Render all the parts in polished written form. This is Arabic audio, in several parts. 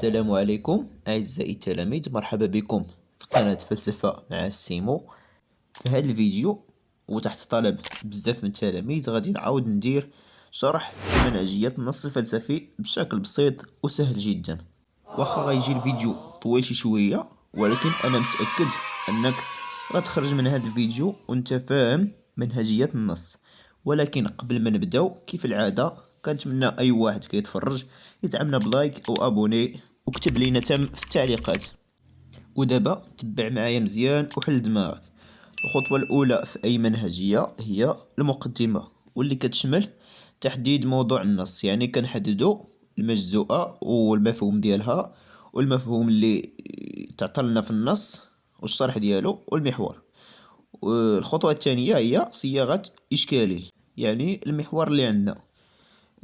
السلام عليكم أعزائي التلاميذ، مرحبا بكم في قناة فلسفة مع السيمو. في هذا الفيديو وتحت طلب بزاف من التلاميذ غادي نعاود ندير شرح منهجية النص الفلسفي بشكل بسيط وسهل جدا. واخا غيجي الفيديو طويل شي شوية، ولكن أنا متأكد أنك غتخرج من هذا الفيديو وانت فاهم منهجية النص. ولكن قبل ما نبداو كيف العادة كنتمنى اي واحد كيتفرج يدعمنا بلايك او ابوني وكتب لينا تم في التعليقات. ودابا تبع معايا مزيان وحل دماغك. الخطوة الأولى في أي منهجية هي المقدمة، واللي كتشمل تحديد موضوع النص، يعني كنحددو المجزوءة والمفهوم ديالها والمفهوم اللي تعطلنا في النص والشرح ديالو والمحور. والخطوة الثانية هي صياغة إشكالي، يعني المحور اللي عندنا.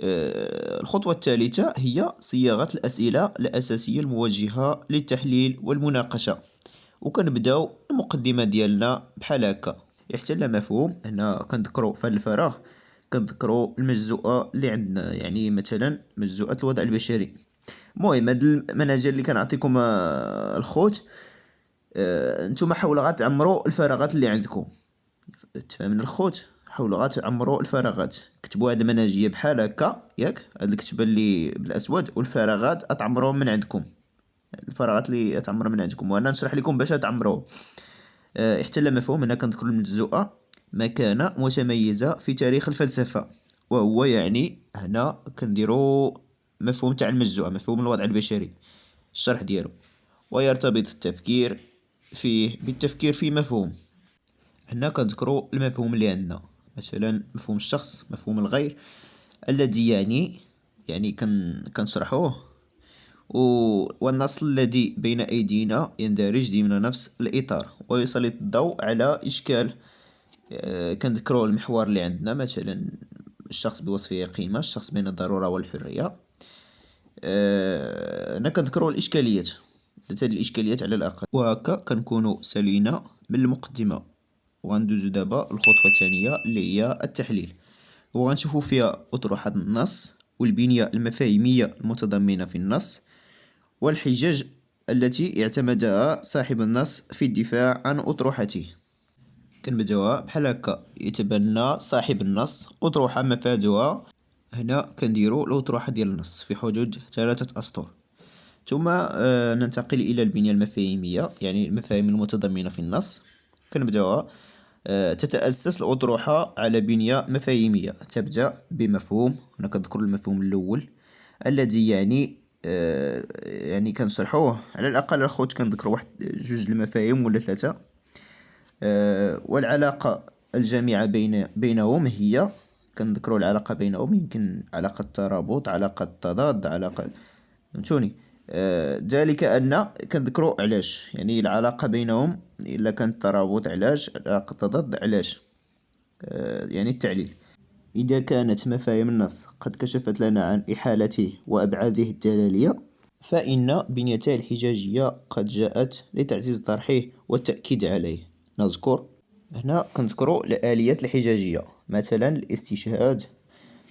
الخطوة الثالثة هي صياغة الأسئلة الأساسية الموجهة للتحليل والمناقشة. وكنبداو المقدمة ديالنا بحال هكا: يحتل مفهوم. هنا كنذكرو في هذا الفراغ كنذكرو المجزوءة اللي عندنا، يعني مثلا مجزوءة الوضع البشري. المهم هاد المنهجية اللي كنعطيكم الخوت، نتوما حاولوا غا تعمروا الفراغات اللي عندكم. تفهمنا الخوت؟ حاولوا غا تعمروا الفراغات، كتبوا هاد المنهجية بحال هكا، ياك هاد الكتبة اللي بالاسود، والفراغات اتعمروهم من عندكم. الفراغات اللي اتعمر من عندكم وانا نشرح لكم باش تعمروه. احتل مفهوم. هنا كنذكر المجزوءة مكانة متميزة في تاريخ الفلسفة، وهو يعني هنا كنديرو مفهوم تاع المجزوءة، مفهوم الوضع البشري، الشرح ديالو. ويرتبط التفكير فيه بالتفكير في مفهوم. هنا كنذكرو المفهوم اللي عندنا، مثلا مفهوم الشخص، مفهوم الغير، الذي يعني كنشرحوه. والنص الذي بين أيدينا يندرج ضمن نفس الإطار ويسلط الضوء على إشكال. كنذكرو المحور اللي عندنا، مثلا الشخص بوصفه قيمة، الشخص بين الضرورة والحرية. هنا كنذكرو الإشكاليات، ثلاثة الإشكاليات على الأقل. وهكا كنكونو سالينا من المقدمة، وغندوزو دابا الخطوة الثانية اللي هي التحليل، وغنشوفو فيها أطروحة النص والبنية المفاهيمية المتضمنة في النص والحجج التي اعتمدها صاحب النص في الدفاع عن أطروحته. كنبداوها بحال هكا: يتبنى صاحب النص أطروحة مفادها. هنا كنديرو الأطروحة ديال النص في حدود 3 أسطر. ثم ننتقل إلى البنية المفاهيمية، يعني المفاهيم المتضمنة في النص. كنبداوها: تتأسس الأطروحة على بنية مفاهيمية تبدأ بمفهوم. هنا كنذكر المفهوم الأول الذي يعني كنشرحوه على الأقل الخوت، كنذكروا واحد جوج المفاهيم ولا ثلاثة. والعلاقة الجامعة بينهم هي، كنذكروا العلاقة بينهم، يمكن علاقة ترابط، علاقة تضاد، علاقة، فهمتوني؟ ذلك أن كنذكروا علاش، يعني العلاقة بينهم إلا كانت ترابط علاش، علاقة تضاد علاش. يعني التعليل: إذا كانت مفاهيم النص قد كشفت لنا عن إحالته وأبعاده الدلالية، فإن بنيته الحجاجية قد جاءت لتعزيز طرحه والتأكيد عليه. نذكر هنا كنذكروا الآليات الحجاجية، مثلا الاستشهاد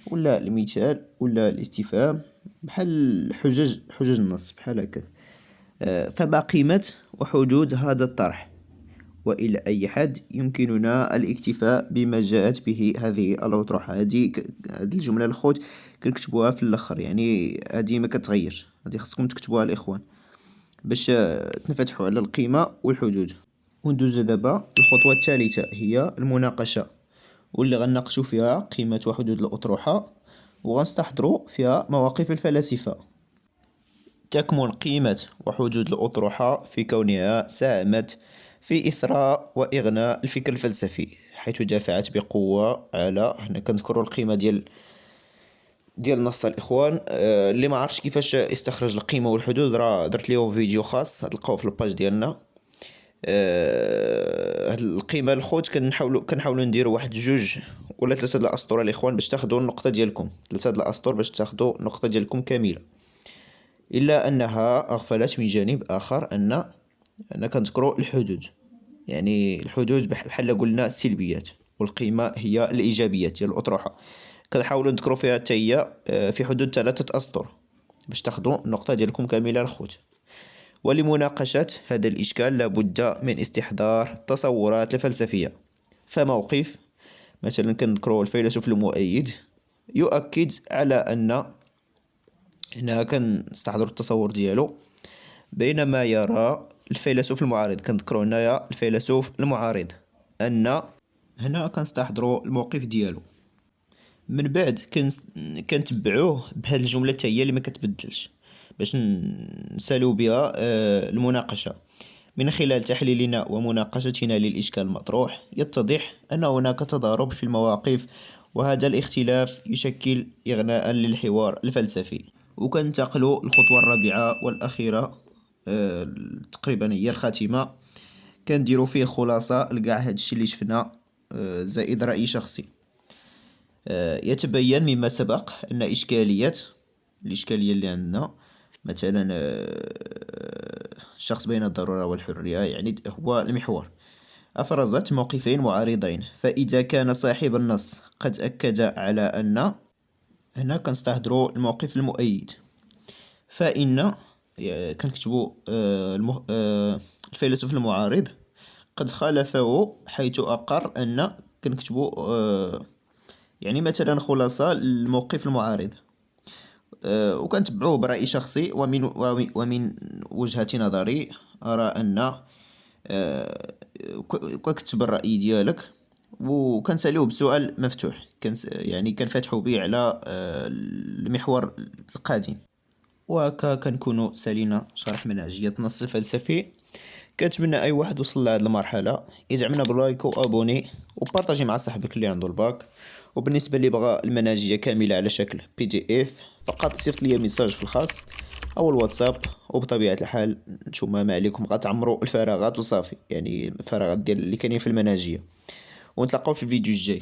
ولا المثال ولا الاستفهام، بحال حجج النص بحال هكا. فما قيمة وحدود هذا الطرح؟ وإلى أي حد يمكننا الاكتفاء بما جاءت به هذه الأطروحة؟ هذه الجملة الخوت كنكتبوها في الأخر، يعني هذه ما كتغيرش، هذه خصكم تكتبوها الإخوان باش تنفتحوا على القيمة والحدود. وندوز دابا الخطوة الثالثة هي المناقشة، واللي غنناقشوا فيها قيمة وحدود الأطروحة، وغنستحضروا فيها مواقف الفلاسفة. تكمن قيمة وحدود الأطروحة في كونها ساهمت في إثراء وإغناء الفكر الفلسفي، حيث دافعت بقوة على، هنا كنذكروا القيمة ديال نص الإخوان. اللي ما عرفش كيفاش يستخرج القيمة والحدود راه درت ليهم فيديو خاص، تلقاوه في الباج ديالنا. هاد القيمة الخوت كنحاولوا نديروا واحد جوج ولا ثلاثة د الأسطر الإخوان باش تاخدوا النقطة ديالكم، ثلاثة د الأسطر باش تاخدوا النقطة ديالكم كاملة. إلا أنها أغفلت من جانب آخر أن كنذكروا الحدود، يعني الحدود بحال قلنا السلبيات، والقيمة هي الإيجابيات ديال الأطروحة. كنحاولوا نذكروا فيها حتى هي في حدود 3 أسطر. باش تاخدوا النقطة ديالكم كاملة الخوت. ولمناقشة هذا الإشكال لابد من استحضار التصورات الفلسفية. فموقف مثلا كنذكروا الفيلسوف المؤيد يؤكد على أن هنا كنستحضروا التصور ديالو، بينما يرى الفيلسوف المعارض، كنذكروا هنايا الفيلسوف المعارض، أن هنا كنستحضروا الموقف ديالو. من بعد كنتبعوه بهذه الجملة حتى هي اللي ما كتبدلش باش نسالو بها المناقشة. من خلال تحليلنا ومناقشتنا للإشكال المطروح يتضح أن هناك تضارب في المواقف، وهذا الاختلاف يشكل إغناء للحوار الفلسفي. وكننتقل الخطوة الرابعة والأخيرة، تقريبا هي الخاتمة، كنديرو فيه خلاصة لكاع هادشي اللي شفنا، زائد رأي شخصي. يتبين مما سبق أن الإشكالية اللي عندنا مثلا الشخص بين الضرورة والحرية يعني هو المحور، أفرزت موقفين معارضين. فإذا كان صاحب النص قد أكد على أن، هنا كنستحضروا الموقف المؤيد، فإن كنكتبوا الفيلسوف المعارض قد خالفه حيث أقر أن، كنكتبوا يعني مثلا خلاصة الموقف المعارض، وكنتبعوه برأي شخصي. ومن وجهة نظري أرى أن كتب الرأي ديالك وكنساليوه بسؤال مفتوح، يعني كنفتحوا به على المحور القادم. وهكا كنكونوا سالينا شرح منهجية النص الفلسفي. كنتمنى اي واحد وصل لهاد المرحله يدعمنا بلايك وابوني وبارطاجي مع صاحبك اللي عنده الباك. وبالنسبه اللي بغى المنهجيه كامله على شكل PDF فقط صيفط لي ميساج في الخاص او الواتساب، وبطبيعه الحال نتوما ما عليكم غا تعمروا الفراغات وصافي، يعني الفراغات ديال اللي كاينين في المنهجيه. ونتلاقاو في الفيديو الجاي.